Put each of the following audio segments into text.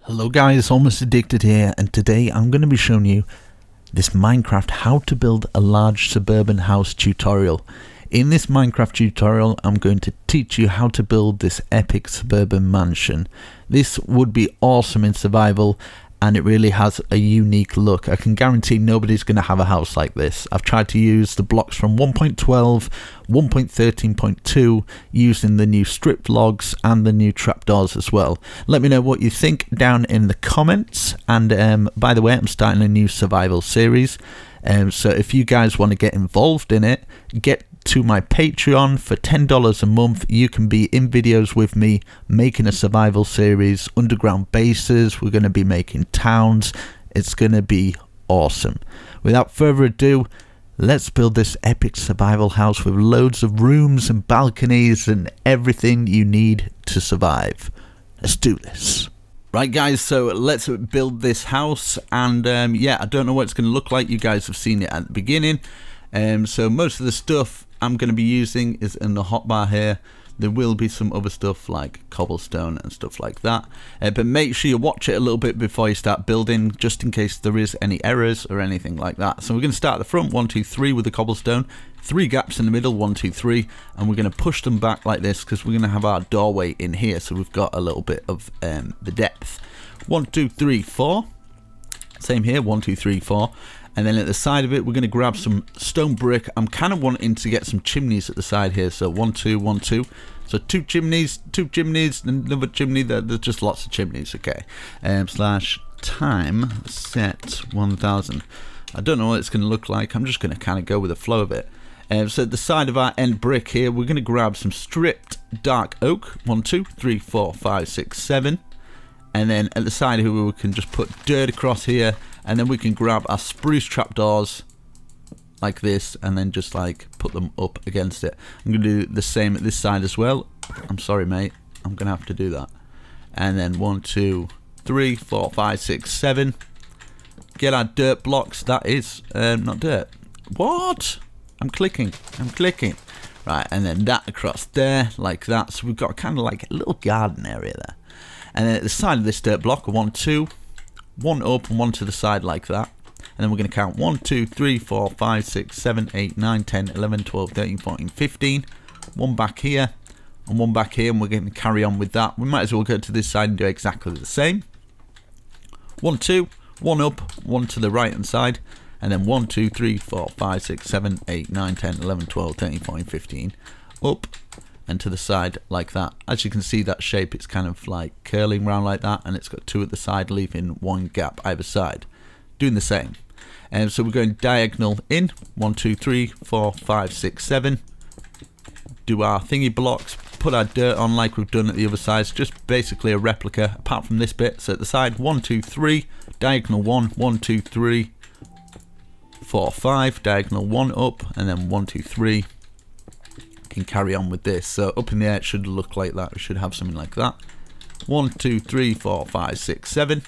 Hello guys, Almost Addicted here, and today I'm going to be showing you this Minecraft how to build a large suburban house tutorial. In this Minecraft tutorial I'm going to teach you how to build this epic suburban mansion. This would be awesome in survival and it really has a unique look. I can guarantee nobody's going to have a house like this. I've tried to use the blocks from 1.12, 1.13.2 using the new stripped logs and the new trapdoors as well. Let me know what you think down in the comments, and by the way, I'm starting a new survival series, so if you guys want to get involved in it, get to my Patreon. For $10 a month you can be in videos with me making a survival series, underground bases, we're going to be making towns. It's going to be awesome. Without further ado, let's build this epic survival house with loads of rooms and balconies and everything you need to survive. Let's do this. Right guys, so let's build this house, and yeah, I don't know what it's going to look like. You guys have seen it at the beginning. So most of the stuff I'm going to be using is in the hotbar here. There will be some other stuff like cobblestone and stuff like that, but make sure you watch it a little bit before you start building, just in case there is any errors or anything like that. So we're going to start at the front, 1 2 3 with the cobblestone, 3 gaps in the middle, 1 2 3, and we're going to push them back like this because we're going to have our doorway in here, so we've got a little bit of the depth. 1 2 3 4, same here, 1 2 3 4. And then at the side of it, we're going to grab some stone brick. I'm kind of wanting to get some chimneys at the side here. So 1 2 1 2. So two chimneys, another chimney. There's just lots of chimneys. Okay. Slash time set 1000. I don't know what it's going to look like. I'm just going to kind of go with the flow of it. So at the side of our end brick here, we're going to grab some stripped dark oak. 1 2 3 4 5 6 7. And then at the side here, we can just put dirt across here. And then we can grab our spruce trapdoors like this and then just like put them up against it. I'm going to do the same at this side as well. I'm sorry, mate. I'm going to have to do that. And then 1 2 3 4 5 6 7. Get our dirt blocks. That is not dirt. What? I'm clicking. Right, and then that across there like that. So we've got kind of like a little garden area there. And then at the side of this dirt block, 1 2. 1 up and 1 to the side like that, and then we're going to count 1 2 3 4 5 6 7 8 9 10 11 12 13 14 15. 1 back here and 1 back here, and we're going to carry on with that. We might as well go to this side and do exactly the same. 1 2 1 up, 1 to the right hand side, and then 1 2 3 4 5 6 7 8 9 10 11 12 13 14 15 up and to the side like that. As you can see, that shape, it's kind of like curling round like that, and it's got 2 at the side, leaving 1 gap either side. Doing the same. And so we're going diagonal in, 1 2 3 4 5 6 7. Do our thingy blocks, put our dirt on like we've done at the other sides, just basically a replica apart from this bit. So at the side, 1 2 3, diagonal 1 1 2 3 4 5, diagonal 1 up, and then 1 2 3. Can carry on with this. So up in the air it should look like that. We should have something like that. 1 2 3 4 5 6 7.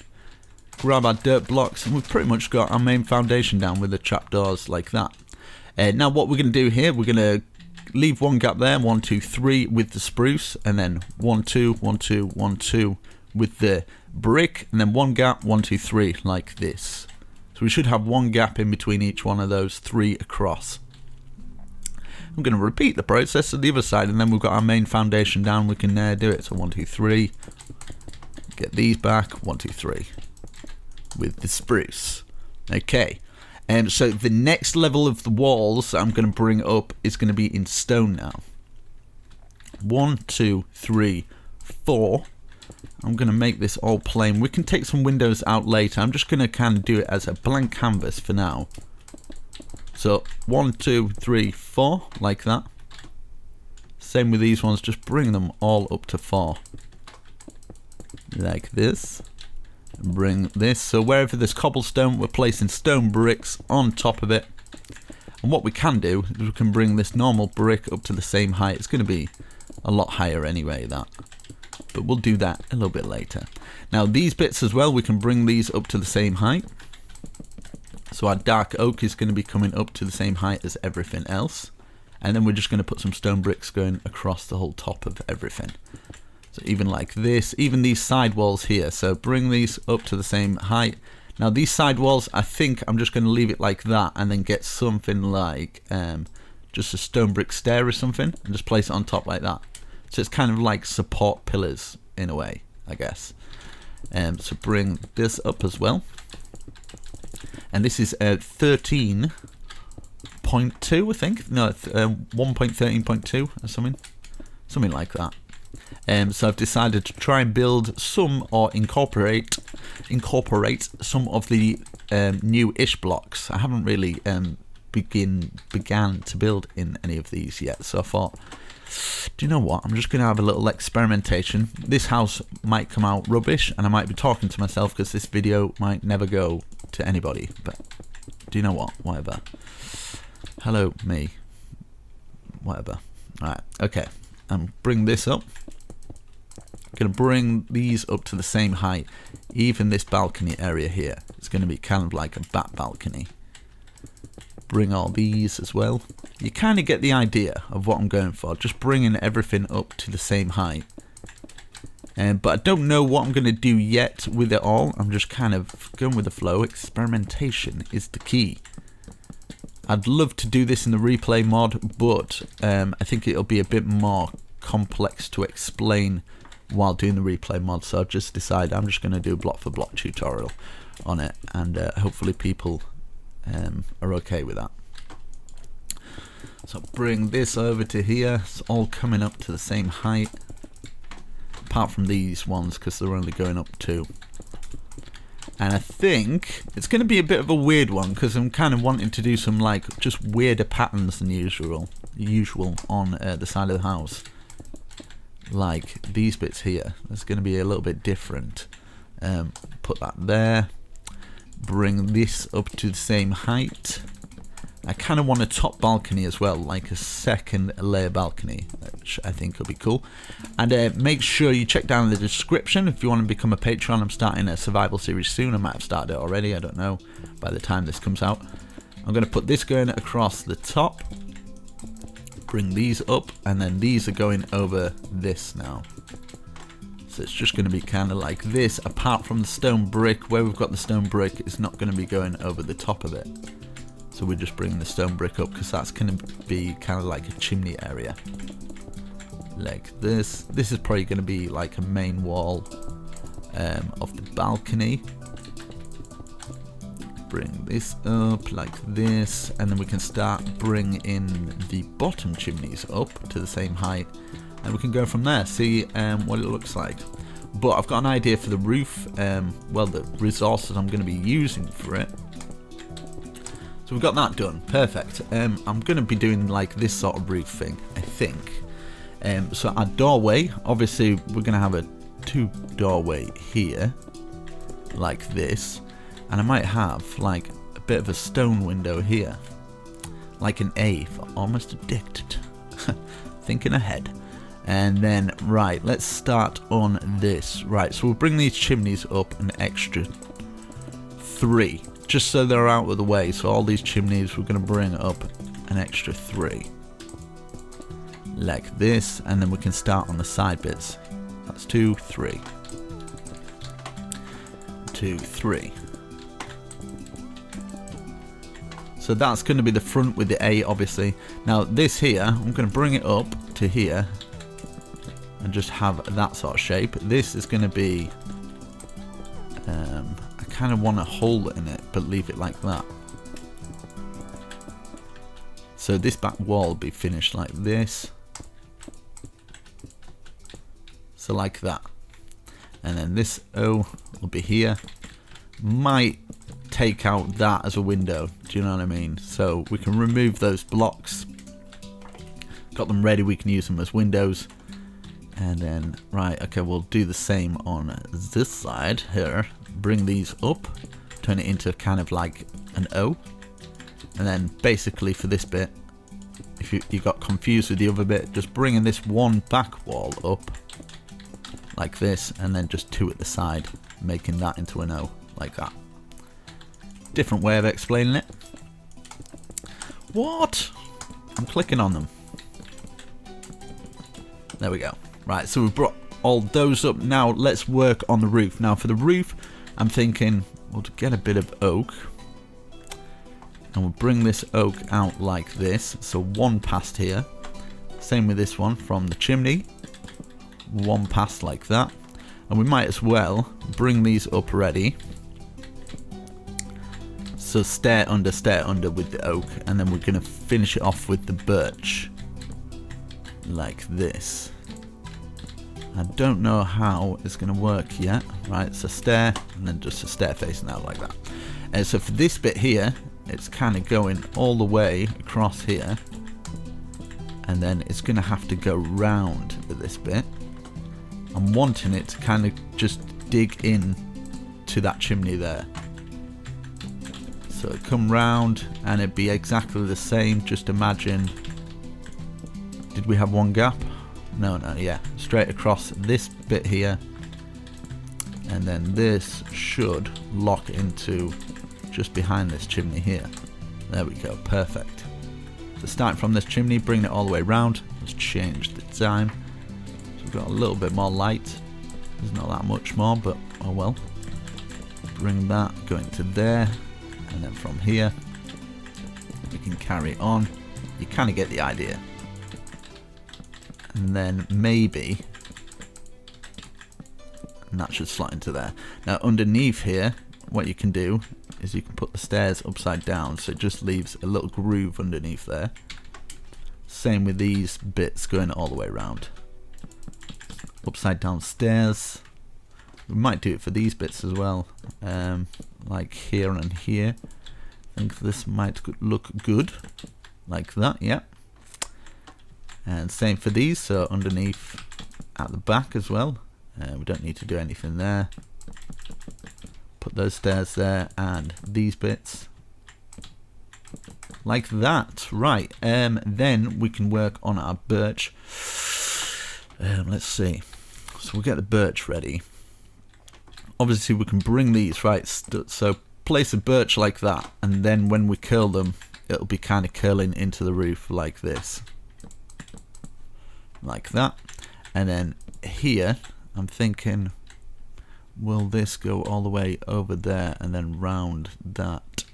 Grab our dirt blocks, and we've pretty much got our main foundation down with the trapdoors like that. Now what we're going to do here, we're going to leave 1 gap there, 1 2 3 with the spruce, and then 1 2 1 2 1 2 with the brick, and then 1 gap, 1 2 3 like this. So we should have 1 gap in between each one of those 3 across. I'm going to repeat the process on the other side, and then we've got our main foundation down. We can do it. So 1 2 3. Get these back. 1 2 3 with the spruce. Okay. So the next level of the walls I'm going to bring up is going to be in stone now. 1 2 3 4. I'm going to make this all plain. We can take some windows out later. I'm just going to kind of do it as a blank canvas for now. So 1 2 3 4 like that. Same with these ones, just bring them all up to 4 like this. Bring this, so wherever there's cobblestone, we're placing stone bricks on top of it. And what we can do is we can bring this normal brick up to the same height. It's going to be a lot higher anyway, that, but we'll do that a little bit later. Now these bits as well, we can bring these up to the same height. So our dark oak is going to be coming up to the same height as everything else. And then we're just going to put some stone bricks going across the whole top of everything. So even like this, even these side walls here. So bring these up to the same height. Now these side walls, I think I'm just going to leave it like that and then get something like just a stone brick stair or something and just place it on top like that. So it's kind of like support pillars in a way, I guess. So bring this up as well. And this is 13.2, I think. No, 1.13.2 or something like that. So I've decided to try and build some or incorporate some of the new-ish blocks. I haven't really began to build in any of these yet, so I thought, do you know what, I'm just going to have a little experimentation. This house might come out rubbish and I might be talking to myself because this video might never go to anybody, but do you know what, whatever. Hello me, whatever. Alright, okay, bring this up. Going to bring these up to the same height. Even this balcony area here, it's going to be kind of like a bat balcony. Bring all these as well. You kind of get the idea of what I'm going for, just bringing everything up to the same height. But I don't know what I'm going to do yet with it all. I'm just kind of going with the flow. Experimentation is the key. I'd love to do this in the replay mod, but I think it'll be a bit more complex to explain while doing the replay mod, so I've just decided I'm just going to do a block for block tutorial on it, and hopefully people are okay with that. So bring this over to here. It's all coming up to the same height, apart from these ones because they're only going up 2. And I think it's going to be a bit of a weird one because I'm kind of wanting to do some like just weirder patterns than usual on the side of the house. Like these bits here, that's going to be a little bit different. Put that there. Bring this up to the same height. I kind of want a top balcony as well, like a second layer balcony, which I think will be cool. And make sure you check down in the description if you want to become a patron. I'm starting a survival series soon. I might have started it already, I don't know, by the time this comes out. I'm going to put this going across the top. Bring these up, and then these are going over this now. So it's just going to be kind of like this, apart from the stone brick. Where we've got the stone brick, it's not going to be going over the top of it. So we're just bringing the stone brick up because that's going to be kind of like a chimney area. Like this. This is probably going to be like a main wall of the balcony. Bring this up like this, and then we can start bringing in the bottom chimneys up to the same height, and we can go from there, see what it looks like. But I've got an idea for the roof, well, the resources I'm going to be using for it. So we've got that done, perfect. I'm going to be doing like this sort of roof thing, I think. So our doorway, obviously we're going to have a 2 doorway here, like this. And I might have like a bit of a stone window here, like an A for almost addicted. Thinking ahead. And then, right, let's start on this. Right, so we'll bring these chimneys up an extra 3, just so they're out of the way. So all these chimneys, we're going to bring up an extra 3. Like this, and then we can start on the side bits. That's 2, 3. 2, 3. So that's going to be the front with the A, obviously. Now this here, I'm going to bring it up to here and just have that sort of shape. This is going to be, I kind of want a hole in it, but leave it like that. So this back wall will be finished like this. So like that. And then this O will be here. Might take out that as a window, do you know what I mean? So we can remove those blocks, got them ready, we can use them as windows. And then, right, okay, we'll do the same on this side here. Bring these up, turn it into kind of like an O. And then basically for this bit, if you got confused with the other bit, just bringing this one back wall up like this, and then just 2 at the side, making that into an O like that. Different way of explaining it. What? I'm clicking on them. There we go. Right, so we've brought all those up. Now let's work on the roof. Now for the roof, I'm thinking we'll get a bit of oak, and we'll bring this oak out like this. So one past here. Same with this one from the chimney. One past like that. And we might as well bring these up ready. So stair under with the oak, and then we're going to finish it off with the birch like this. I don't know how it's going to work yet. Right, it's a stair and then just a stair facing out like that. And so for this bit here, it's kind of going all the way across here, and then it's going to have to go round at this bit. I'm wanting it to kind of just dig in to that chimney there. So come round and it'd be exactly the same. Just imagine, did we have one gap? No, yeah, straight across this bit here, and then this should lock into just behind this chimney here. There we go, perfect. So starting from this chimney, bring it all the way round. Let's change the time. So we've got a little bit more light. There's not that much more, but oh well. Bring that going to there. And then from here, we can carry on. You kind of get the idea. And then maybe, and that should slot into there. Now underneath here, what you can do is you can put the stairs upside down, so it just leaves a little groove underneath there. Same with these bits going all the way around. Upside down stairs. We might do it for these bits as well, like here and here. I think this might look good, like that, yeah. And same for these, so underneath at the back as well. We don't need to do anything there. Put those stairs there and these bits, like that. Right, then we can work on our birch. Let's see. So we'll get the birch ready. Obviously we can bring these, right, so place a birch like that, and then when we curl them, it'll be kind of curling into the roof like this. Like that. And then here, I'm thinking, will this go all the way over there and then round that?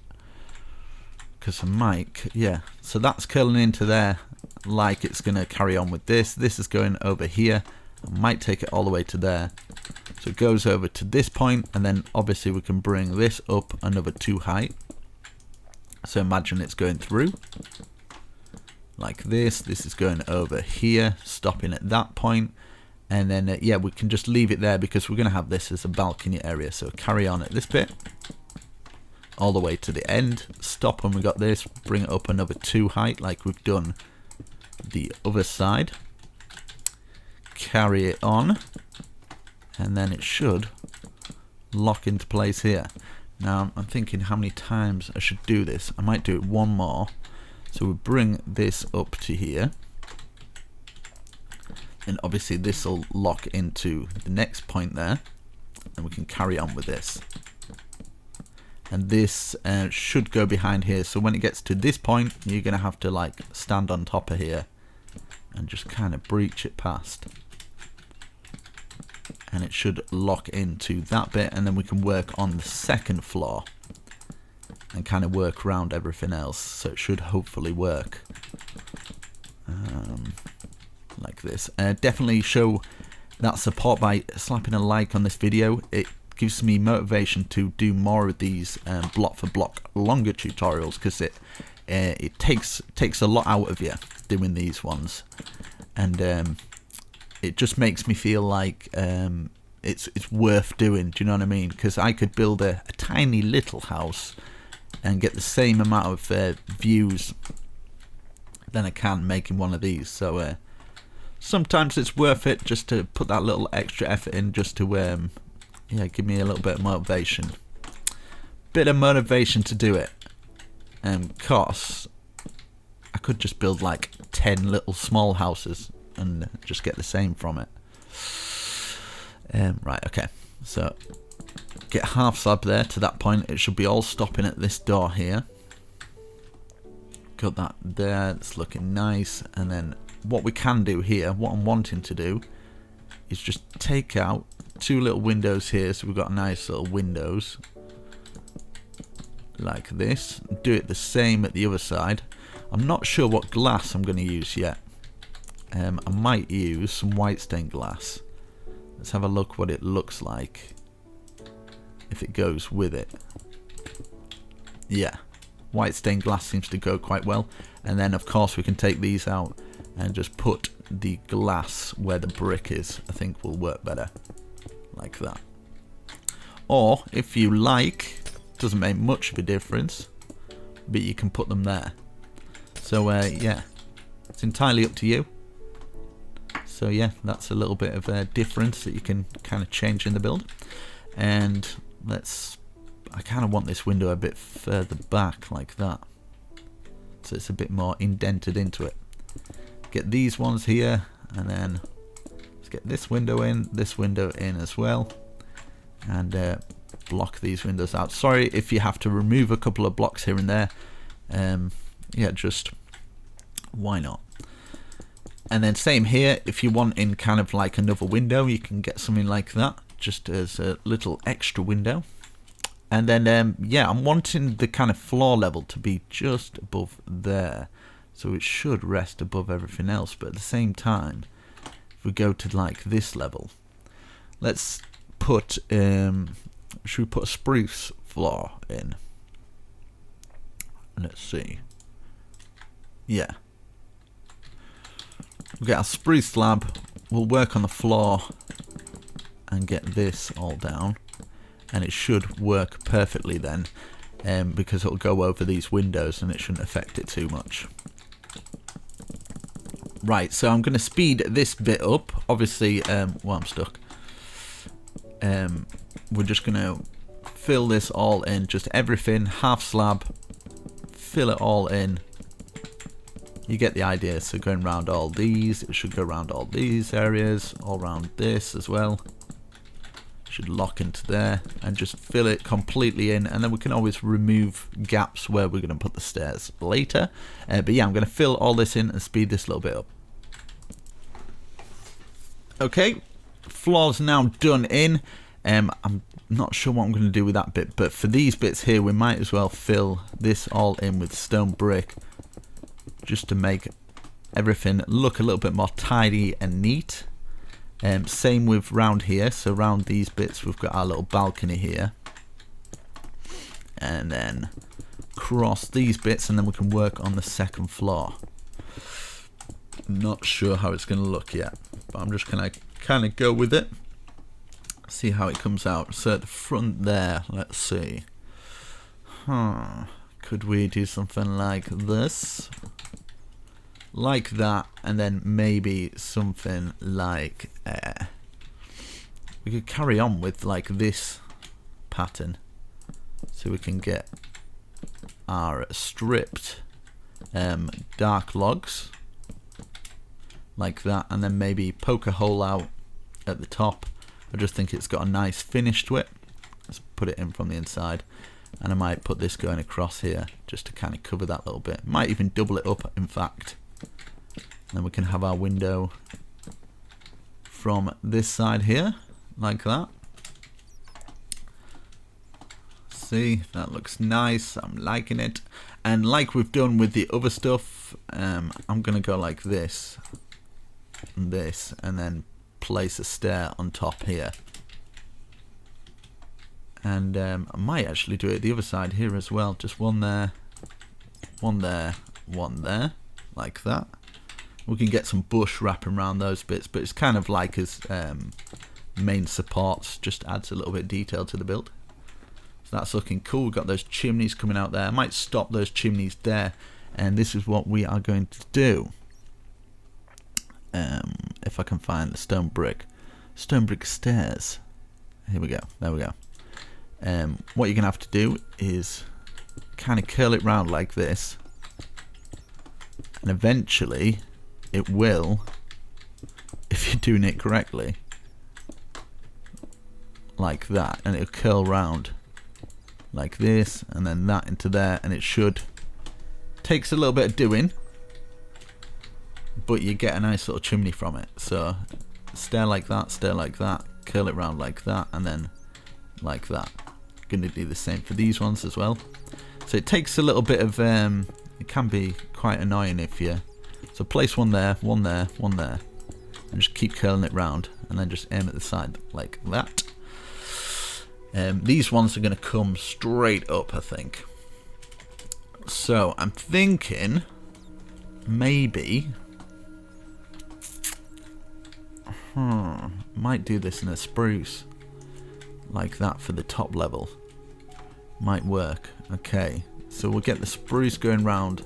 Because I might, yeah. So that's curling into there like it's going to carry on with this. This is going over here. I might take it all the way to there. So it goes over to this point, and then obviously we can bring this up another 2 height. So imagine it's going through like this. This is going over here, stopping at that point, and then yeah, we can just leave it there because we're going to have this as a balcony area. So carry on at this bit all the way to the end, stop when we got this, bring it up another 2 height like we've done the other side, carry it on, and then it should lock into place here. Now I'm thinking how many times I should do this. I might do it one more. So we bring this up to here, and obviously this will lock into the next point there, and we can carry on with this. And this should go behind here, so when it gets to this point, you're going to have to like stand on top of here and just kind of breach it past, and it should lock into that bit, and then we can work on the second floor and kind of work around everything else. So it should hopefully work like this. Definitely show that support by slapping a like on this video. It gives me motivation to do more of these block for block longer tutorials, because it takes a lot out of you doing these ones, and it just makes me feel like it's worth doing. Do you know what I mean? Because I could build a tiny little house and get the same amount of views than I can making one of these. So sometimes it's worth it just to put that little extra effort in, just to yeah, give me a little bit of motivation. Bit of motivation to do it. Cause I could just build like 10 little small houses and just get the same from it. Right, okay. So get half slab there to that point. It should be all stopping at this door here. Got that there. It's looking nice. And then what we can do here, what I'm wanting to do, is just take out 2 little windows here, so we've got nice little windows like this. Do it the same at the other side. I'm not sure what glass I'm going to use yet. I might use some white stained glass. Let's have a look what it looks like if it goes with it. Yeah, white stained glass seems to go quite well. And then of course we can take these out and just put the glass where the brick is. I think will work better like that. Or if you like, doesn't make much of a difference, but you can put them there. So yeah, it's entirely up to you. So yeah, that's a little bit of a difference that you can kind of change in the build. And I kind of want this window a bit further back like that, so it's a bit more indented into it. Get these ones here, and then let's get this window in as well, and block these windows out. Sorry if you have to remove a couple of blocks here and there. Yeah, just why not? And then same here, if you want in kind of like another window, you can get something like that, just as a little extra window. And then yeah, I'm wanting the kind of floor level to be just above there, so it should rest above everything else. But at the same time, if we go to like this level, let's put should we put a spruce floor in? Let's see. Yeah, we'll get our spruce slab, we'll work on the floor and get this all down, and it should work perfectly then, because it'll go over these windows and it shouldn't affect it too much. Right, so I'm going to speed this bit up. Obviously, well, I'm stuck. We're just going to fill this all in, just everything, half slab, fill it all in. You get the idea. So going around all these, it should go around all these areas, all around this as well. Should lock into there, and just fill it completely in, and then we can always remove gaps where we're going to put the stairs later. But yeah, I'm going to fill all this in and speed this a little bit up. Okay, floor's now done in. I'm not sure what I'm going to do with that bit, but for these bits here, we might as well fill this all in with stone brick, just to make everything look a little bit more tidy and neat. Same with round here, so around these bits we've got our little balcony here, and then cross these bits, and then we can work on the second floor. Not sure how it's going to look yet, but I'm just going to kind of go with it, see how it comes out. So at the front there, let's see, could we do something like this, like that, and then maybe something like we could carry on with like this pattern, so we can get our stripped dark logs like that, and then maybe poke a hole out at the top. I just think it's got a nice finish to it. Let's put it in from the inside, and I might put this going across here just to kind of cover that little bit. Might even double it up, in fact. Then we can have our window from this side here, like that. See, that looks nice. I'm liking it. And like we've done with the other stuff, I'm going to go like this, and this, and then place a stair on top here. And I might actually do it the other side here as well. Just one there, one there, one there, like that. We can get some bush wrapping around those bits, but it's kind of like as main supports, just adds a little bit of detail to the build. So that's looking cool. We've got those chimneys coming out there. I might stop those chimneys there, and this is what we are going to do. If I can find the stone brick stairs. Here we go. There we go. What you're gonna have to do is kind of curl it round like this, and eventually it will, if you're doing it correctly, like that, and it'll curl round like this, and then that into there, and it should, takes a little bit of doing, but you get a nice little chimney from it. So stair like that, curl it round like that, and then like that. Gonna do the same for these ones as well. So it takes a little bit of it can be quite annoying if you so place one there, one there, one there, and just keep curling it round, and then just aim at the side like that. These ones are going to come straight up, I think. So I'm thinking maybe might do this in a spruce like that for the top level. Might work. Okay, so we'll get the spruce going round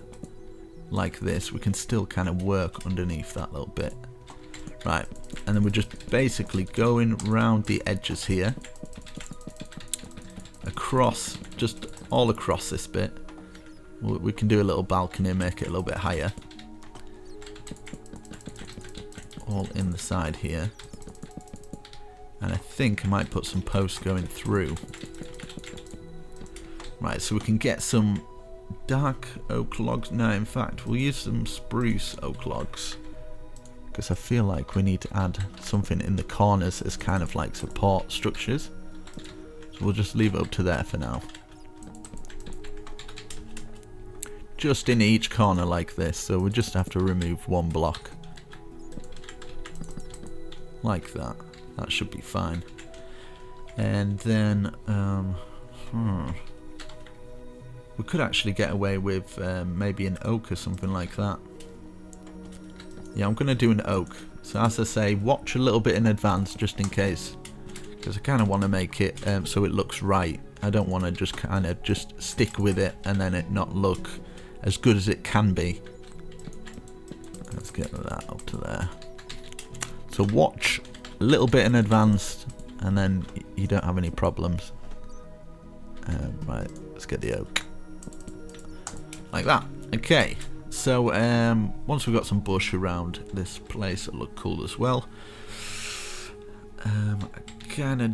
like this. We can still kind of work underneath that little bit. Right, and then we're just basically going round the edges here, across, just all across this bit. We can do a little balcony, make it a little bit higher. All in the side here. And I think I might put some posts going through. Right, so we can get some dark oak logs. No, in fact, we'll use some spruce oak logs, because I feel like we need to add something in the corners as kind of like support structures. So we'll just leave it up to there for now. Just in each corner like this, so we'll just have to remove one block. Like that. That should be fine. And then, we could actually get away with maybe an oak or something like that. Yeah, I'm going to do an oak. So as I say, watch a little bit in advance just in case. Because I kind of want to make it so it looks right. I don't want to just kind of just stick with it and then it not look as good as it can be. Let's get that up to there. So watch a little bit in advance and then you don't have any problems. Right, let's get the oak. Like that. Okay. So once we've got some bush around this place, it'll look cool as well.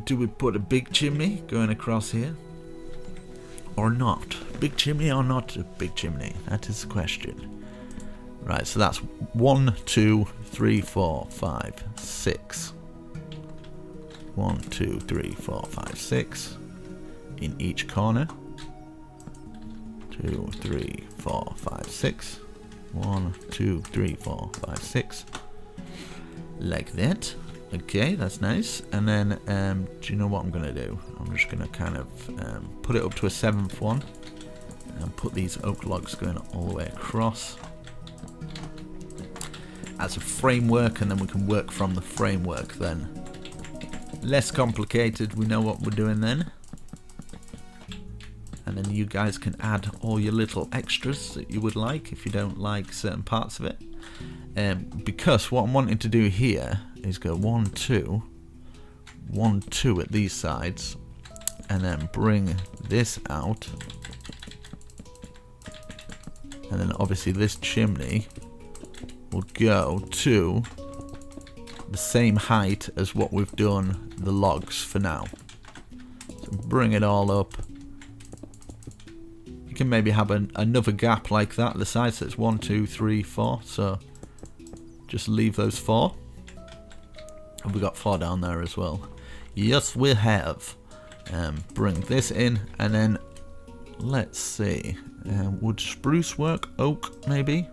Do we put a big chimney going across here? Or not? Big chimney or not a big chimney? That is the question. Right, so that's 1, 2, 3, 4, 5, 6. 1, 2, 3, 4, 5, 6 in each corner. 2, 3, 4, 5, 6. 1, 2, 3, 4, 5, 6. Like that. Okay, that's nice. And then, do you know what I'm going to do? I'm just going to kind of put it up to a 7th one. And put these oak logs going all the way across. As a framework, and then we can work from the framework then. Less complicated, we know what we're doing then. And then you guys can add all your little extras that you would like if you don't like certain parts of it. Because what I'm wanting to do here is go 1, 2, 1, 2 at these sides, and then bring this out. And then obviously this chimney will go to the same height as what we've done the logs for now. So bring it all up. You can maybe have another gap like that at the side, so it's 1, 2, 3, 4. So just leave those 4. Have we got 4 down there as well? Yes, we have. Bring this in, and then let's see. Would spruce work? Oak, maybe?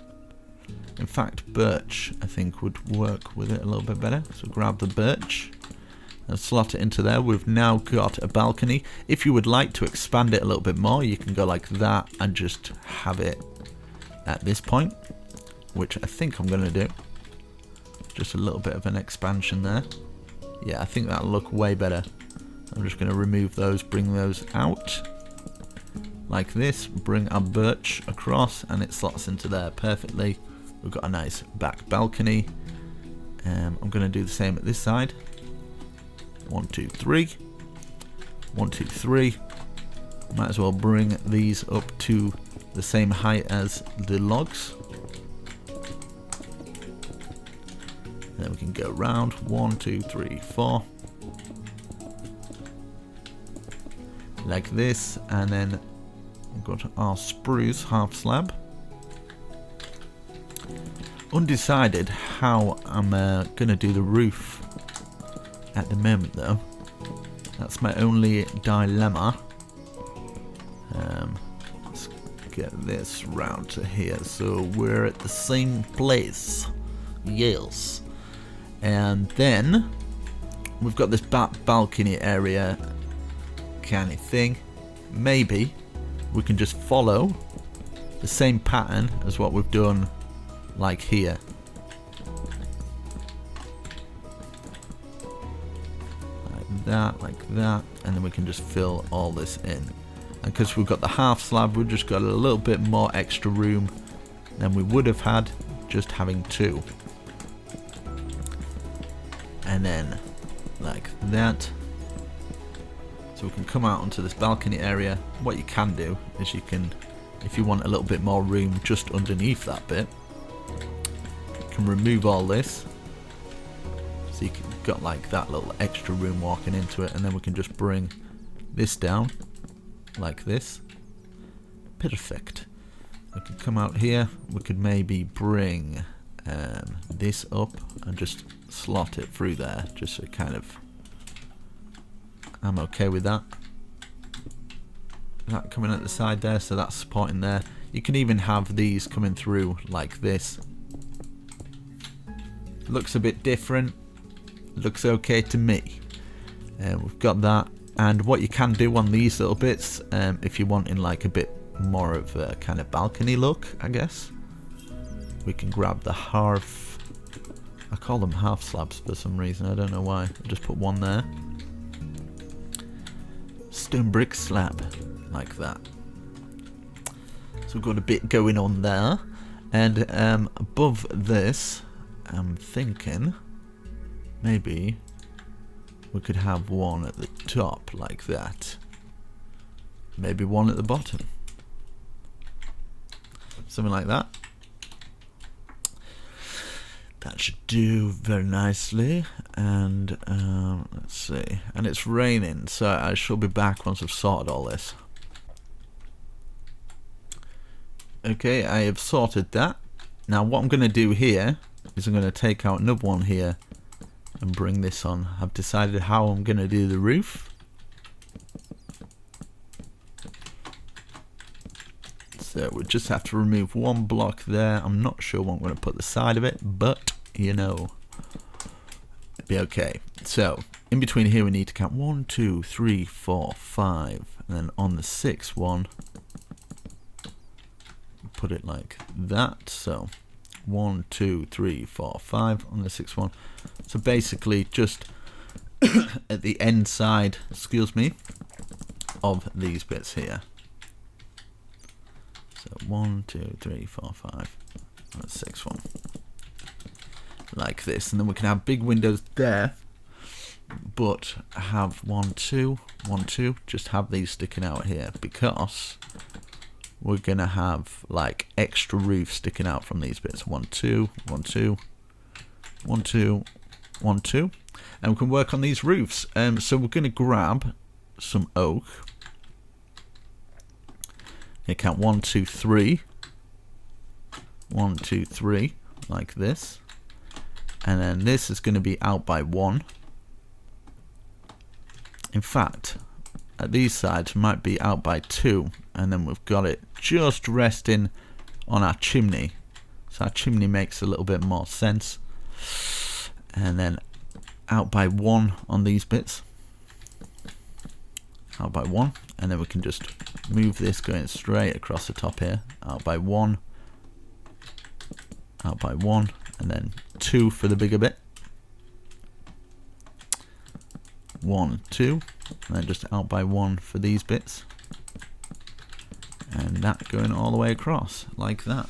In fact, birch, I think, would work with it a little bit better. So grab the birch and slot it into there. We've now got a balcony. If you would like to expand it a little bit more, you can go like that and just have it at this point, which I think I'm going to do. Just a little bit of an expansion there. Yeah, I think that'll look way better. I'm just going to remove those, bring those out. Like this, bring our birch across, and it slots into there perfectly. We've got a nice back balcony. I'm going to do the same at this side. 1, 2, 3. 1, 2, 3. Might as well bring these up to the same height as the logs. And then we can go round. 1, 2, 3, 4. Like this, and then we've got our spruce half slab. Undecided how I'm going to do the roof at the moment though. That's my only dilemma. Let's get this round to here, so we're at the same place. Yes. And then we've got this balcony area kind of thing. Maybe we can just follow the same pattern as what we've done like here. Like that, and then we can just fill all this in. And because we've got the half slab, we've just got a little bit more extra room than we would have had just having two. And then like that. So we can come out onto this balcony area. What you can do is you can, if you want a little bit more room just underneath that bit, you can remove all this. So you got like that little extra room walking into it, and then we can just bring this down like this. Perfect. We could come out here. We could maybe bring this up and just slot it through there, just so kind of, I'm okay with that. That coming at the side there, so that's supporting there. You can even have these coming through like this. Looks a bit different. Looks okay to me. We've got that, and what you can do on these little bits, if you're wanting like a bit more of a kind of balcony look, I guess, we can grab the half, I call them half slabs for some reason, I don't know why. I'll just put one there. Stone brick slab, like that. So we've got a bit going on there, and above this, I'm thinking maybe we could have one at the top like that. Maybe one at the bottom. Something like that. That should do very nicely. And let's see. And it's raining, so I shall be back once I've sorted all this. Okay, I have sorted that. Now what I'm going to do here is I'm going to take out another one here and bring this on. I've decided how I'm going to do the roof. So we just have to remove one block there. I'm not sure what I'm going to put the side of it, but you know, it'd be okay. So in between here we need to count 1, 2, 3, 4, 5, and then on the sixth one put it like that. So 1, 2, 3, 4, 5 on the sixth one. So basically just at the end side, excuse me, of these bits here. So 1, 2, 3, 4, 5 on the sixth one. Like this. And then we can have big windows there, but have 1, 2, 1, 2, just have these sticking out here, because we're gonna have like extra roof sticking out from these bits. 1, 2, 1, 2, 1, 2, 1, 2, and we can work on these roofs. So we're gonna grab some oak. You count 1, 2, 3, 1, 2, 3, like this, and then this is going to be out by 1. In fact, at these sides might be out by 2, and then we've got it just resting on our chimney, so our chimney makes a little bit more sense. And then out by 1 on these bits, out by 1, and then we can just move this going straight across the top here. Out by 1, out by 1, and then 2 for the bigger bit. 1, 2, and then just out by 1 for these bits, and that going all the way across like that.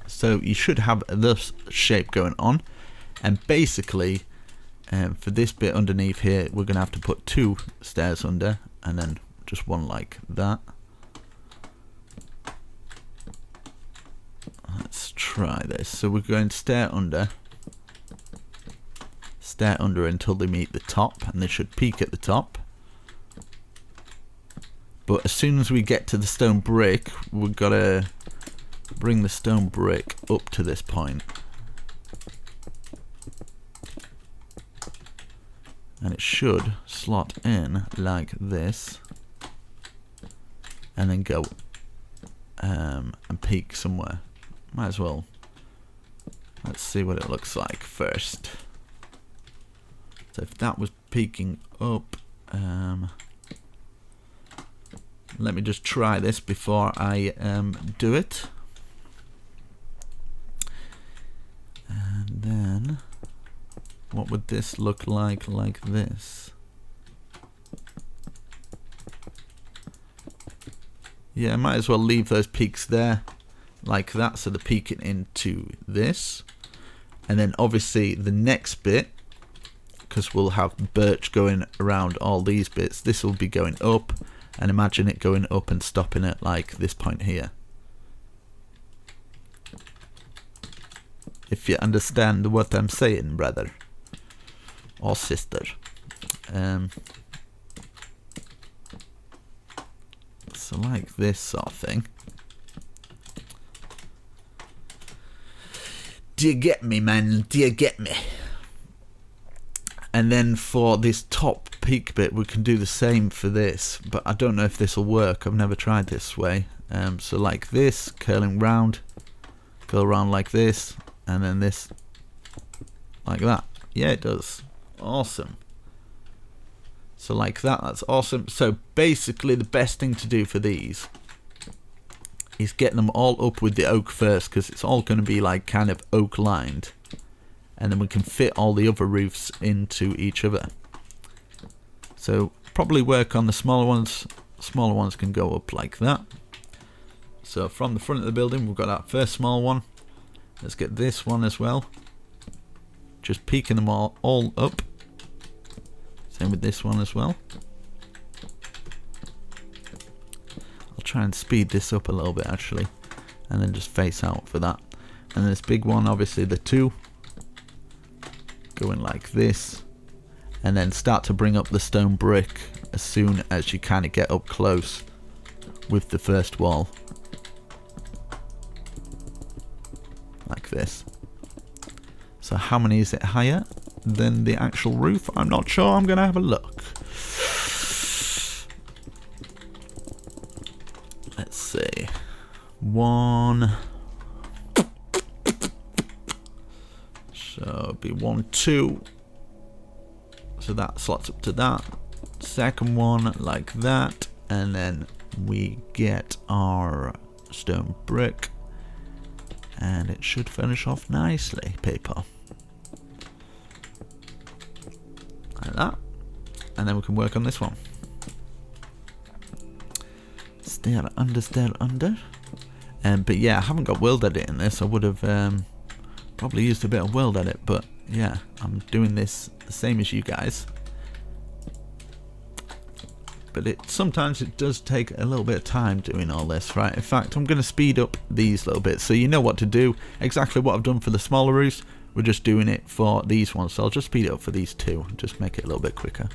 So you should have this shape going on, and basically for this bit underneath here we're gonna have to put 2 stairs under, and then just one like that. Let's try this. So we're going to stair under until they meet the top, and they should peak at the top. But as soon as we get to the stone brick, we've got to bring the stone brick up to this point. and it should slot in like this, and then go and peek somewhere. Might as well. Let's see what it looks like first. So if that was peeking up, let me just try this before I do it. And then what would this look like this? Yeah, I might as well leave those peaks there like that, so they're peeking into this. And then obviously the next bit, because we'll have birch going around all these bits, this will be going up, and imagine it going up and stopping at like this point here. If you understand what I'm saying, brother or sister. So like this sort of thing. Do you get me, man? Do you get me? And then for this top peak bit, we can do the same for this, but I don't know if this will work. I've never tried this way. So like this, curling round, go around like this, and then this like that. Yeah, it does. Awesome. So like that, that's awesome. So basically the best thing to do for these is get them all up with the oak first, because it's all going to be like kind of oak lined, and then we can fit all the other roofs into each other. So probably work on the smaller ones. Smaller ones can go up like that. So from the front of the building, we've got that first small one. Let's get this one as well. Just peeking them all up. Same with this one as well. I'll try and speed this up a little bit actually, and then just face out for that. And this big one, obviously the two, going like this, and then start to bring up the stone brick as soon as you kind of get up close with the first wall. Like this. So how many is it higher than the actual roof? I'm not sure. I'm going to have a look. Let's see. 1. So it'd be 1, 2. So that slots up to that. Second one like that. And then we get our stone brick. And it should finish off nicely, people. Like that. And then we can work on this one. Stair under. But yeah, I haven't got world edit in this. I would have probably used a bit of world edit, but yeah, I'm doing this the same as you guys. But sometimes it does take a little bit of time doing all this, right? In fact, I'm going to speed up these little bits so you know what to do. Exactly what I've done for the smaller roofs, we're just doing it for these ones. So I'll just speed it up for these two, just make it a little bit quicker.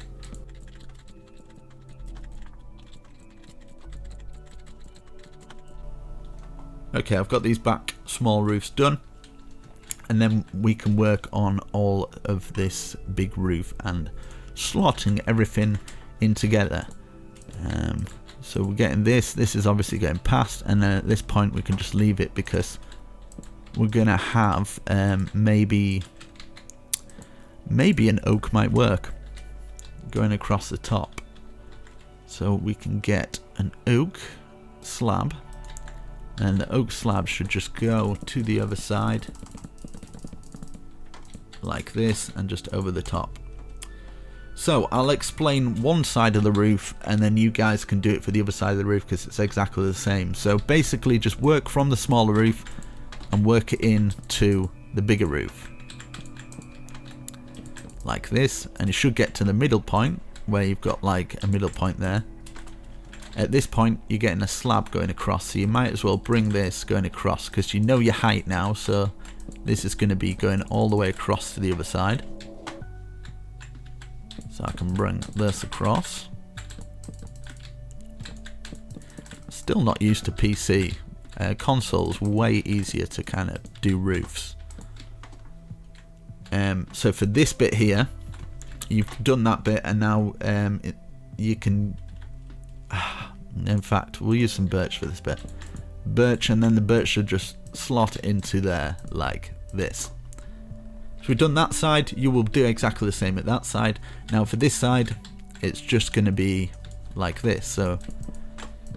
Okay, I've got these back small roofs done. And then we can work on all of this big roof and slotting everything in together. So we're getting this is obviously getting past, and then at this point we can just leave it because we're gonna have maybe an oak might work going across the top. So we can get an oak slab, and the oak slab should just go to the other side like this and just over the top. So I'll explain one side of the roof and then you guys can do it for the other side of the roof because it's exactly the same. So basically just work from the smaller roof and work it into the bigger roof. Like this, and you should get to the middle point where you've got like a middle point there. At this point you're getting a slab going across, so you might as well bring this going across because you know your height now, so this is going to be going all the way across to the other side. So I can bring this across. Still not used to PC. Console's way easier to kind of do roofs. So for this bit here, you've done that bit, and now you can in fact we'll use some birch for this bit. Birch, and then the birch should just slot into there like this. So we've done that side. You will do exactly the same at that side. Now for this side, it's just going to be like this. So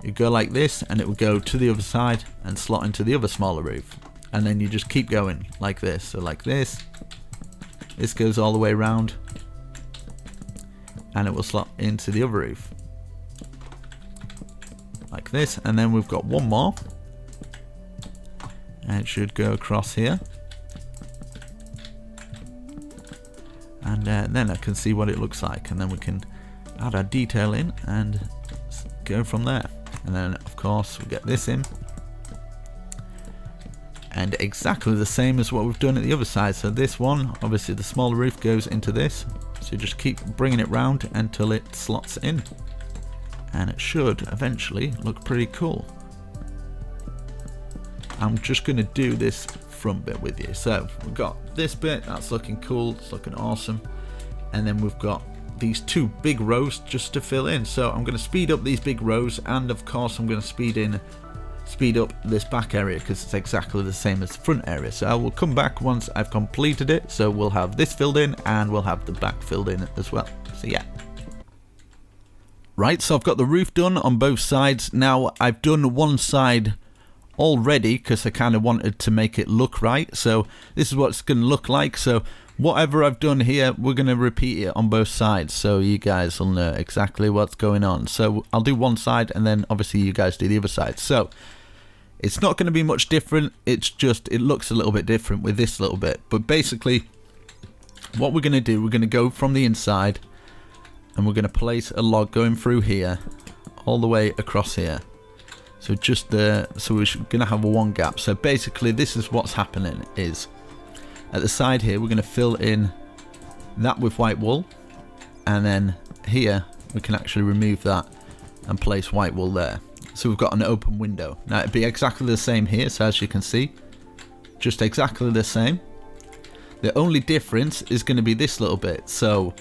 you go like this, and it will go to the other side and slot into the other smaller roof, and then you just keep going like this. So like this goes all the way around, and it will slot into the other roof like this. And then we've got one more, and it should go across here, and then I can see what it looks like, and then we can add our detail in and go from there. And then of course we get this in, and exactly the same as what we've done at the other side. So this one, obviously the smaller roof goes into this, so you just keep bringing it round until it slots in, and it should eventually look pretty cool. I'm just going to do this front bit with you. So we've got this bit, that's looking cool, it's looking awesome, and then we've got these two big rows just to fill in. So I'm going to speed up these big rows, and of course I'm going to speed up this back area because it's exactly the same as the front area. So I will come back once I've completed it. So we'll have this filled in, and we'll have the back filled in as well. So yeah. Right, so I've got the roof done on both sides. Now I've done one side already because I kind of wanted to make it look right. So this is what it's going to look like. So whatever I've done here, we're going to repeat it on both sides, so you guys will know exactly what's going on. So I'll do one side, and then obviously you guys do the other side. So it's not going to be much different, it's just it looks a little bit different with this little bit. But basically what we're going to do, we're going to go from the inside, and we're going to place a log going through here all the way across here. So just the, so we're going to have a one gap. So basically this is what's happening, is at the side here we're going to fill in that with white wool, and then here we can actually remove that and place white wool there. So we've got an open window. Now it'd be exactly the same here, so as you can see, just exactly the same. The only difference is going to be this little bit. So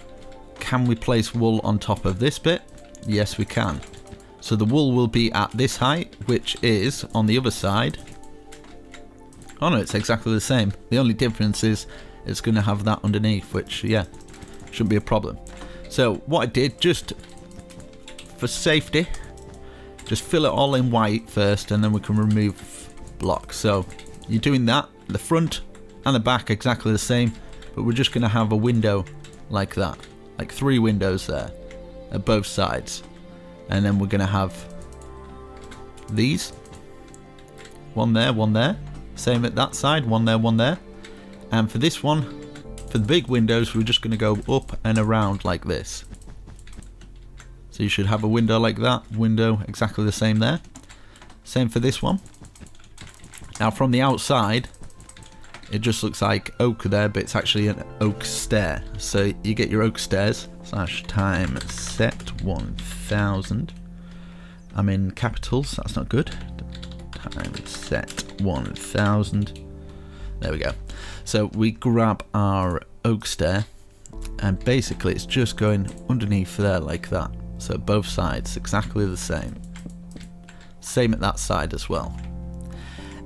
can we place wool on top of this bit? Yes, we can. So the wool will be at this height, which is on the other side. Oh no, it's exactly the same. The only difference is it's going to have that underneath, which, yeah, shouldn't be a problem. So what I did, just for safety, just fill it all in white first, and then we can remove blocks. So you're doing that, the front and the back exactly the same, but we're just going to have a window like that, like 3 windows there at both sides. And then we're going to have these, one there, same at that side, one there. And for this one, for the big windows, we're just going to go up and around like this. So you should have a window like that, window exactly the same there. Same for this one. Now from the outside, it just looks like oak there, but it's actually an oak stair. So you get your oak stairs, /time set 1000. I'm in capitals, that's not good. Time set 1000. There we go. So we grab our oak stair, and basically it's just going underneath there like that. So both sides exactly the same. Same at that side as well.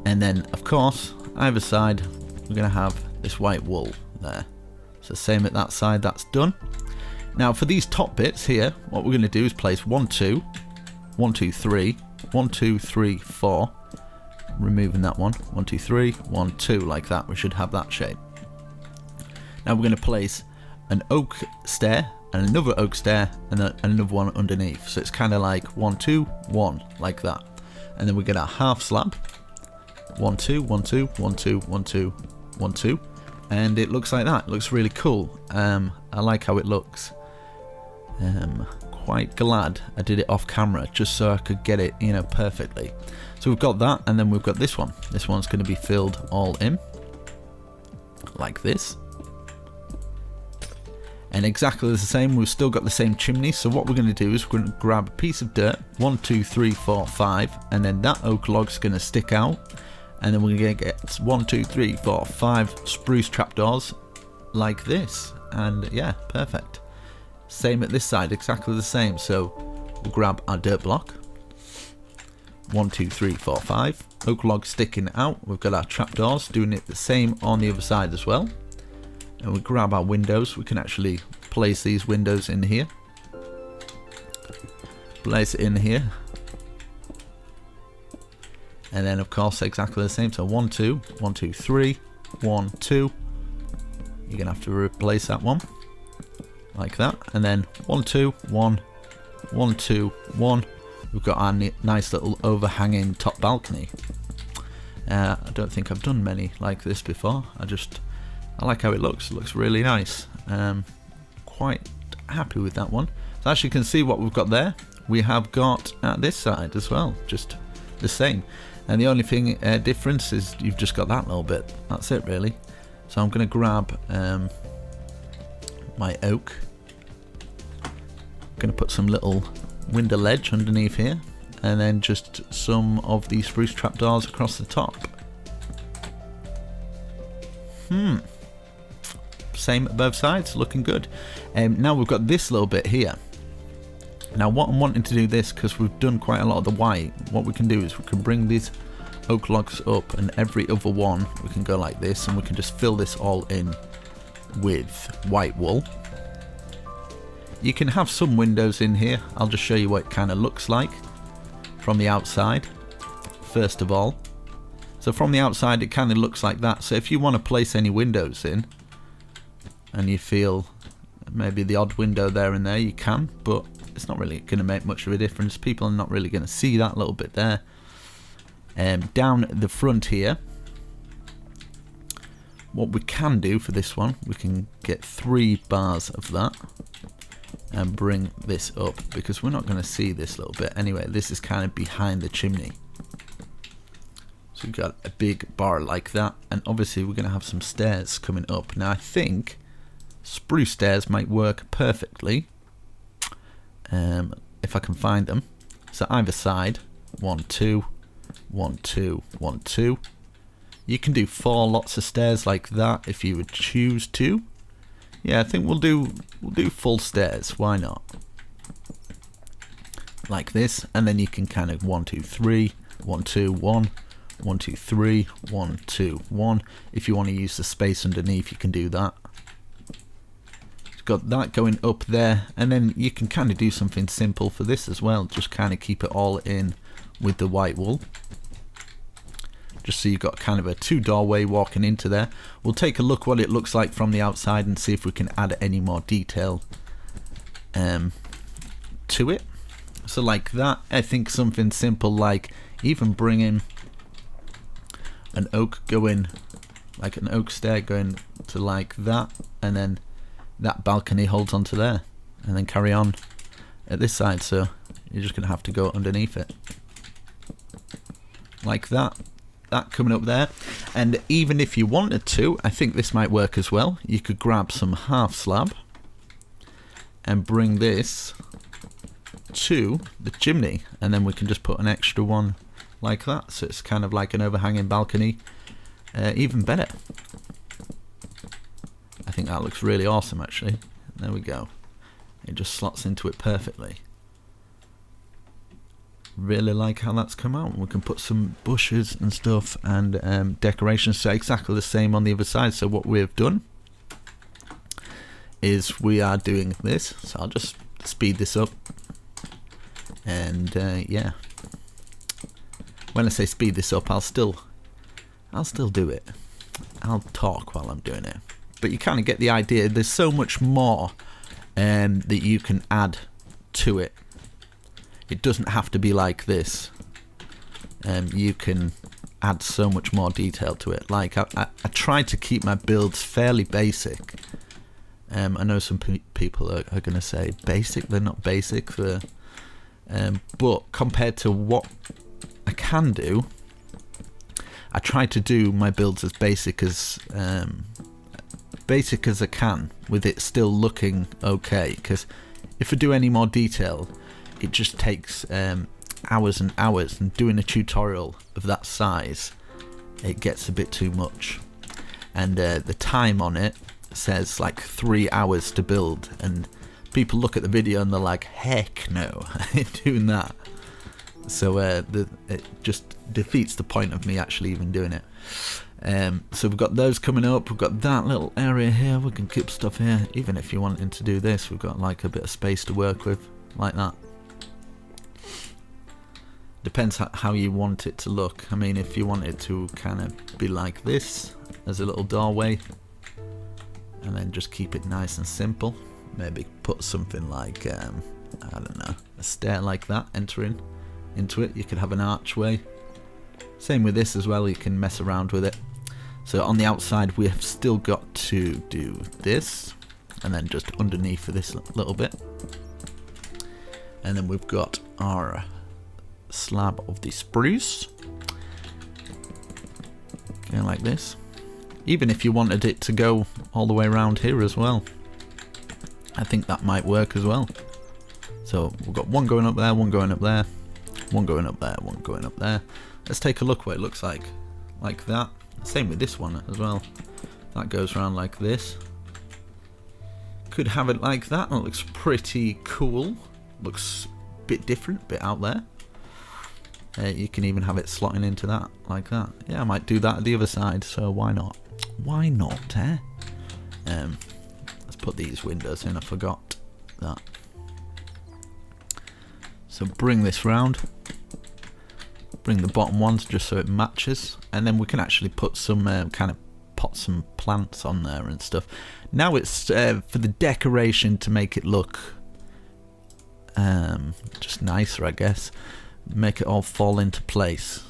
And then of course either side we're going to have this white wool there. So same at that side, that's done. Now for these top bits here, what we're going to do is place 1 2 1 2 3 1 2 3 4, removing that one, 1 2 3 1 2, like that. We should have that shape. Now we're going to place an oak stair and another oak stair and another one underneath, so it's kind of like 1 2 1 like that. And then we get a half slab, 1 2 1 2 1 2 1 2 1 2, and it looks like that. It looks really cool. I like how it looks. Quite glad I did it off camera just so I could get it, you know, perfectly. So we've got that, and then we've got this one. This one's going to be filled all in like this. And exactly the same, we've still got the same chimney. So what we're going to do is we're going to grab a piece of dirt, 1 2 3 4 5, and then that oak log's going to stick out, and then we're going to get 1 2 3 4 5 spruce trapdoors like this. And yeah, perfect. Same at this side, exactly the same. So we'll grab our dirt block. 1, 2, 3, 4, 5. Oak log sticking out. We've got our trapdoors, doing it the same on the other side as well. And we grab our windows. We can actually place these windows in here. Place it in here. And then of course exactly the same. So 1, 2, 1, 2, 3, 1, 2. You're gonna have to replace that one like that. And then 1, 2, 1, 1, 2, 1. We've got our nice little overhanging top balcony. I don't think I've done many like this before. I like how it looks. It looks really nice. Quite happy with that one. So as you can see what we've got there, we have got at this side as well, just the same. And the only thing difference is you've just got that little bit. That's it really. So I'm going to grab my oak. I'm going to put some little window ledge underneath here, and then just some of these spruce trapdoors across the top. Same at both sides, looking good. Now we've got this little bit here. Now what I'm wanting to do this, because we've done quite a lot of the white, what we can do is we can bring these oak logs up, and every other one we can go like this, and we can just fill this all in with white wool. You can have some windows in here. I'll just show you what it kind of looks like from the outside first of all. So from the outside it kind of looks like that. So if you want to place any windows in and you feel maybe the odd window there and there, you can, but it's not really going to make much of a difference. People are not really going to see that little bit there. Down the front here, what we can do for this one, we can get 3 bars of that and bring this up, because we're not going to see this little bit anyway. This is kind of behind the chimney, so we've got a big bar like that, and obviously we're going to have some stairs coming up. Now I think spruce stairs might work perfectly if I can find them. So either side, 1, 2, 1, 2, 1, 2. You can do 4 lots of stairs like that if you would choose to. Yeah, I think we'll do full stairs. Why not? Like this, and then you can kind of 1, 2, 3, 1, 2, 1, 1, 2, 3, 1, 2, 1. If you want to use the space underneath, you can do that. Got that going up there, and then you can kind of do something simple for this as well. Just kind of keep it all in with the white wool, just so you've got kind of a 2 doorway walking into there. We'll take a look what it looks like from the outside and see if we can add any more detail to it. So like that, I think something simple like even bringing an oak going, like an oak stair going to like that, and then that balcony holds onto there, and then carry on at this side. So you're just gonna have to go underneath it like that. That coming up there. And even if you wanted to, I think this might work as well. You could grab some half slab and bring this to the chimney, and then we can just put an extra one like that, so it's kind of like an overhanging balcony. Even better. I think that looks really awesome actually. There we go. It just slots into it perfectly. Really like how that's come out. We can put some bushes and stuff and decorations, so exactly the same on the other side. So what we've done is we are doing this, so I'll just speed this up, and yeah, when I say speed this up, I'll still do it. I'll talk while I'm doing it, but you kind of get the idea. There's so much more that you can add to it. It doesn't have to be like this. You can add so much more detail to it. Like I tried to keep my builds fairly basic. I know some people are going to say basic. They're not basic. But compared to what I can do, I try to do my builds as basic as I can, with it still looking okay. Because if I do any more detail, it just takes hours and hours, and doing a tutorial of that size, it gets a bit too much. And the time on it says like 3 hours to build, and people look at the video and they're like, heck no, I ain't doing that. So it just defeats the point of me actually even doing it. So we've got those coming up. We've got that little area here. We can keep stuff here. Even if you're wanting to do this, we've got like a bit of space to work with, like that. Depends how you want it to look. I mean, if you want it to kind of be like this, as a little doorway, and then just keep it nice and simple. Maybe put something like, I don't know, a stair like that entering into it. You could have an archway. Same with this as well, you can mess around with it. So on the outside we have still got to do this, and then just underneath for this little bit. And then we've got our slab of the spruce. Okay, like this. Even if you wanted it to go all the way around here as well, I think that might work as well. So we've got one going up there, one going up there, one going up there, one going up there. Let's take a look what it looks like that. Same with this one as well. That goes around like this. Could have it like that. That looks pretty cool. Looks a bit different, a bit out there. You can even have it slotting into that, like that. Yeah, I might do that at the other side, so why not? Why not, eh? Let's put these windows in, I forgot that. So bring this round. Bring the bottom ones just so it matches. And then we can actually put some kind of pot some plants on there and stuff. Now it's for the decoration to make it look just nicer, I guess. Make it all fall into place.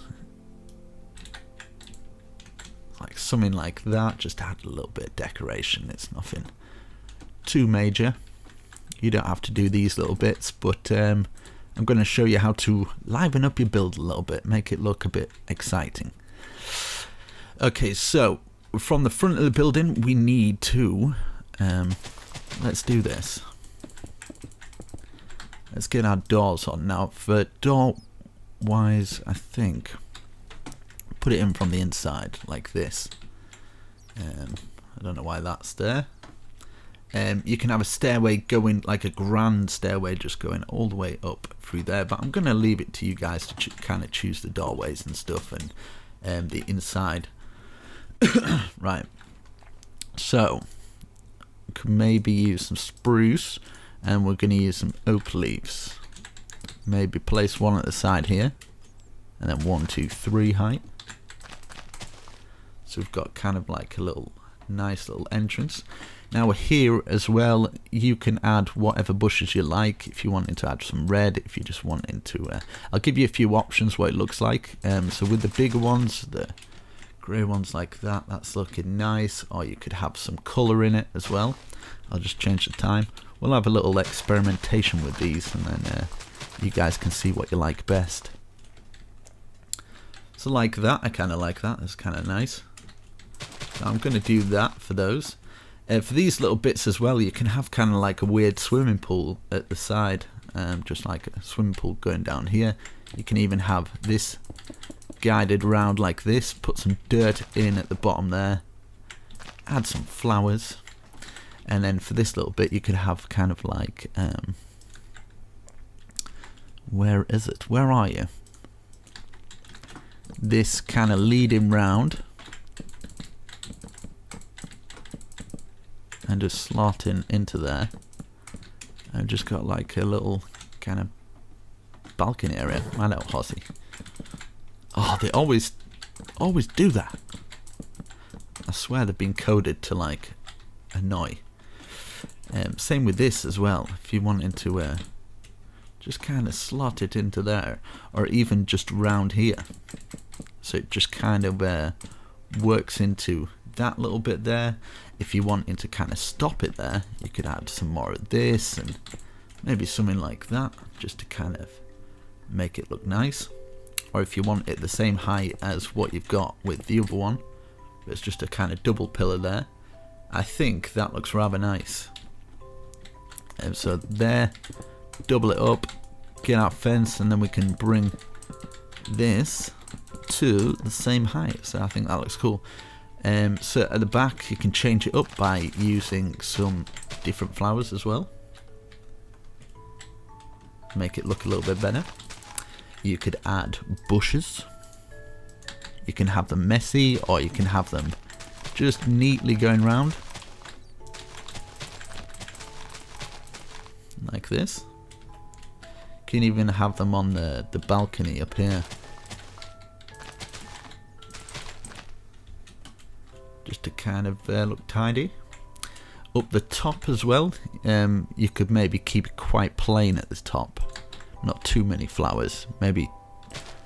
Like something like that. Just add a little bit of decoration. It's nothing too major. You don't have to do these little bits, but I'm going to show you how to liven up your build a little bit, make it look a bit exciting. Okay, so from the front of the building we need to let's do this. Let's get our doors on. Now for door wise, I think put it in from the inside like this. I don't know why that's there. You can have a stairway going, like a grand stairway just going all the way up through there, but I'm going to leave it to you guys to kind of choose the doorways and stuff and the inside. Right, so we can maybe use some spruce, and we're going to use some oak leaves. Maybe place one at the side here, and then 1, 2, 3 height. So we've got kind of like a little nice little entrance. Now here as well, you can add whatever bushes you like. If you wanted to add some red, if you just wanted to, I'll give you a few options what it looks like. So with the bigger ones, the grey ones like that, that's looking nice. Or you could have some colour in it as well. I'll just change the time. We'll have a little experimentation with these, and then you guys can see what you like best. So like that, I kind of like that. That's kind of nice. So I'm going to do that for those. For these little bits as well, you can have kind of like a weird swimming pool at the side, just like a swimming pool going down here. You can even have this guided around like this, put some dirt in at the bottom there, add some flowers, and then for this little bit you could have kind of like, where is it? Where are you? This kind of leading round. And just slot into there. I've just got like a little kind of balcony area. My little horsey. Oh, they always do that. I swear they've been coded to like annoy. Same with this as well. If you wanted to just kind of slot it into there, or even just round here, so it just kind of works into that little bit there. If you wanted to kind of stop it there, you could add some more of this and maybe something like that, just to kind of make it look nice. Or if you want it the same height as what you've got with the other one, it's just a kind of double pillar there, I think that looks rather nice. And so there, double it up, get our fence, and then we can bring this to the same height. So I think that looks cool. So at the back you can change it up by using some different flowers as well. make it look a little bit better. You could add bushes. You can have them messy, or you can have them just neatly going round. Like this. You can even have them on the balcony up here. Just to kind of look tidy. Up the top as well, you could maybe keep it quite plain at the top. Not too many flowers. Maybe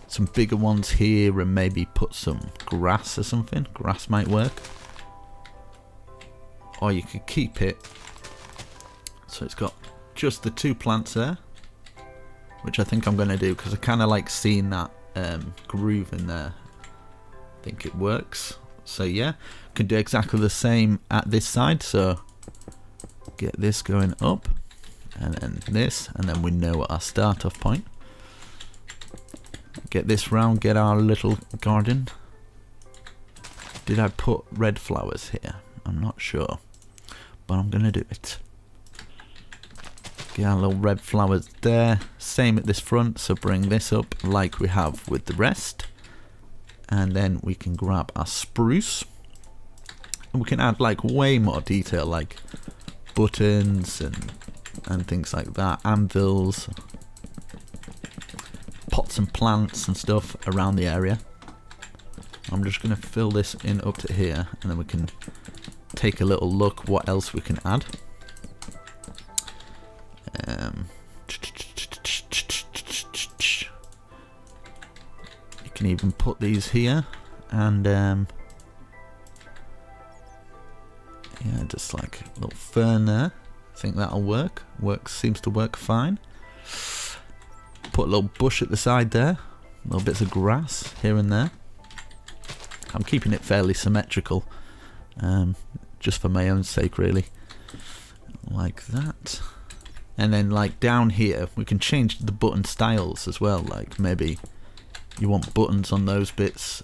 some bigger ones here, and maybe put some grass or something. Grass might work. Or you could keep it so it's got just the 2 plants there, which I think I'm going to do because I kind of like seeing that groove in there. I think it works. So yeah, can do exactly the same at this side. So get this going up, and then this, and then we know our start off point. Get this round, get our little garden. Did I put red flowers here? I'm not sure, but I'm gonna do it. Get our little red flowers there. Same at this front, so bring this up like we have with the rest. And then we can grab our spruce. And we can add like way more detail, like buttons and things like that. Anvils. Pots and plants and stuff around the area. I'm just going to fill this in up to here, and then we can take a little look what else we can add. You can even put these here, and yeah, just like a little fern there. I think that'll work. Seems to work fine. Put a little bush at the side there, little bits of grass here and there. I'm keeping it fairly symmetrical, just for my own sake really, like that. And then like down here we can change the button styles as well, like maybe you want buttons on those bits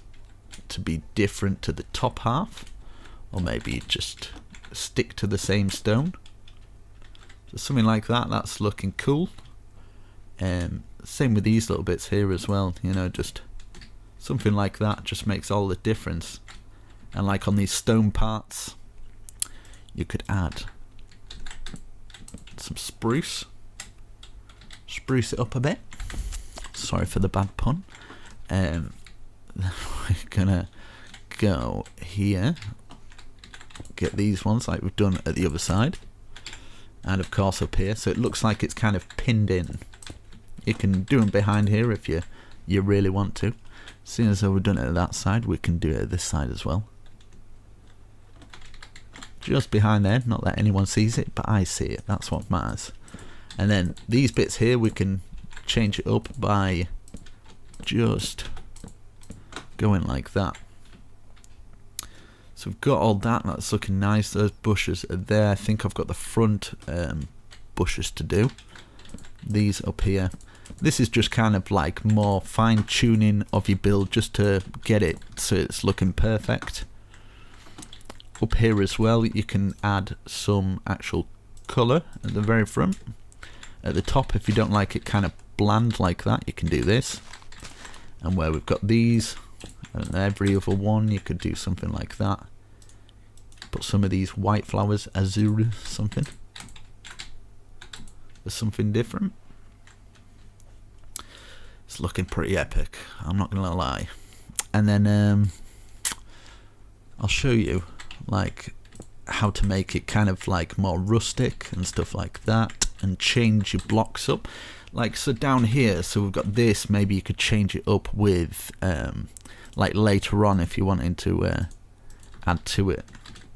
to be different to the top half, or maybe just stick to the same stone. So something like that, that's looking cool. Same with these little bits here as well, you know, just something like that just makes all the difference. And like on these stone parts, you could add some spruce it up a bit. Sorry for the bad pun. Then we're gonna go here, get these ones like we've done at the other side, and of course up here, so it looks like it's kind of pinned in. You can do them behind here if you really want to. Seeing as though we've done it at that side, we can do it at this side as well. Just behind there, not that anyone sees it, but I see it, that's what matters. And then these bits here, we can change it up by just going like that. So we've got all that, that's looking nice. Those bushes are there. I think I've got the front bushes to do. These up here. This is just kind of like more fine tuning of your build, just to get it so it's looking perfect. Up here as well, you can add some actual colour at the very front. At the top, if you don't like it kind of bland like that, you can do this. And where we've got these, and every other one, you could do something like that. Put some of these white flowers, azure something. There's something different. It's looking pretty epic, I'm not gonna lie. And then I'll show you like how to make it kind of like more rustic and stuff like that, and change your blocks up. Like so down here, so we've got this, maybe you could change it up with like later on if you wanted to add to it.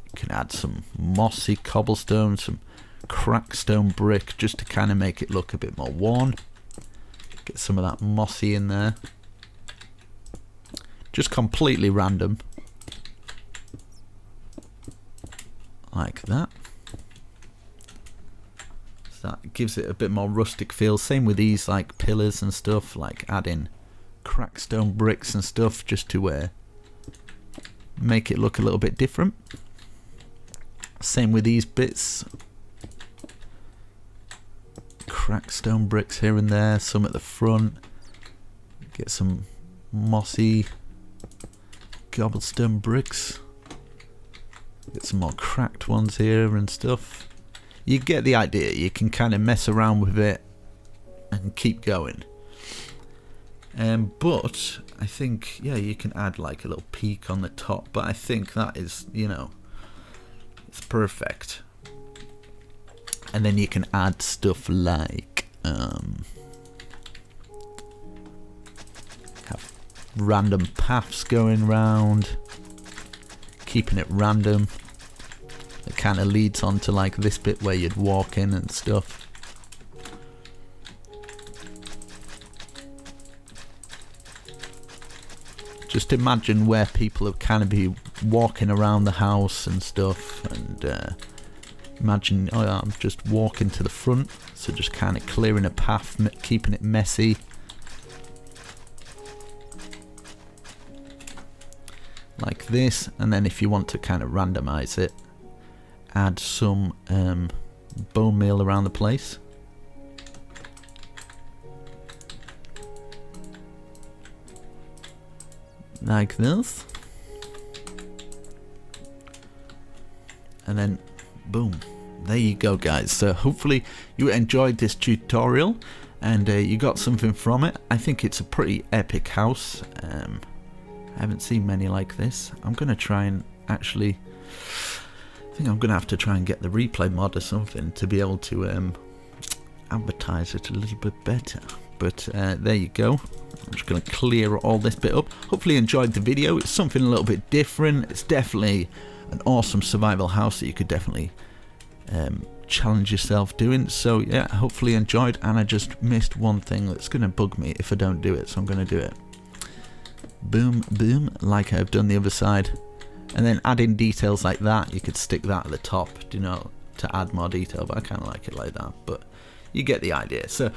You can add some mossy cobblestone, some cracked stone brick, just to kind of make it look a bit more worn. Get some of that mossy in there. Just completely random. Like that. So that gives it a bit more rustic feel. Same with these like pillars and stuff, like adding cracked stone bricks and stuff just to make it look a little bit different. Same with these bits. cracked stone bricks here and there, some at the front. Get some mossy cobblestone bricks. Get some more cracked ones here and stuff. You get the idea. You can kind of mess around with it and keep going. But I think, yeah, you can add like a little peak on the top, but I think that is, you know, it's perfect. And then you can add stuff like have random paths going round, keeping it random. It kind of leads on to like this bit where you'd walk in and stuff. Just imagine where people would kind of be walking around the house and stuff, and imagine, oh yeah, I'm just walking to the front, so just kind of clearing a path, keeping it messy. Like this, and then if you want to kind of randomize it, add some bone meal around the place. Like this. And then boom, there you go guys. So hopefully you enjoyed this tutorial and you got something from it. I think it's a pretty epic house. I haven't seen many like this. I'm gonna try and actually, I think I'm gonna have to try and get the replay mod or something to be able to advertise it a little bit better. But there you go. I'm just going to clear all this bit up. Hopefully you enjoyed the video. It's something a little bit different. It's definitely an awesome survival house that you could definitely challenge yourself doing. So yeah, hopefully you enjoyed, and I just missed one thing that's going to bug me if I don't do it, so I'm going to do it. Boom, boom, like I've done the other side. And then adding details like that, you could stick that at the top, you know, to add more detail, but I kind of like it like that, but you get the idea. So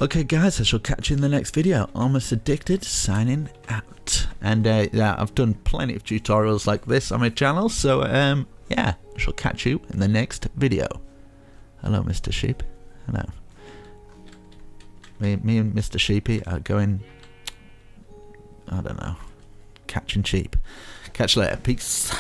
okay guys, I shall catch you in the next video. Almost Addicted signing out. And yeah, I've done plenty of tutorials like this on my channel, so yeah, I shall catch you in the next video. Hello Mr. Sheep. Hello. Me and Mr. Sheepy are going, I don't know, catching sheep. Catch you later. Peace.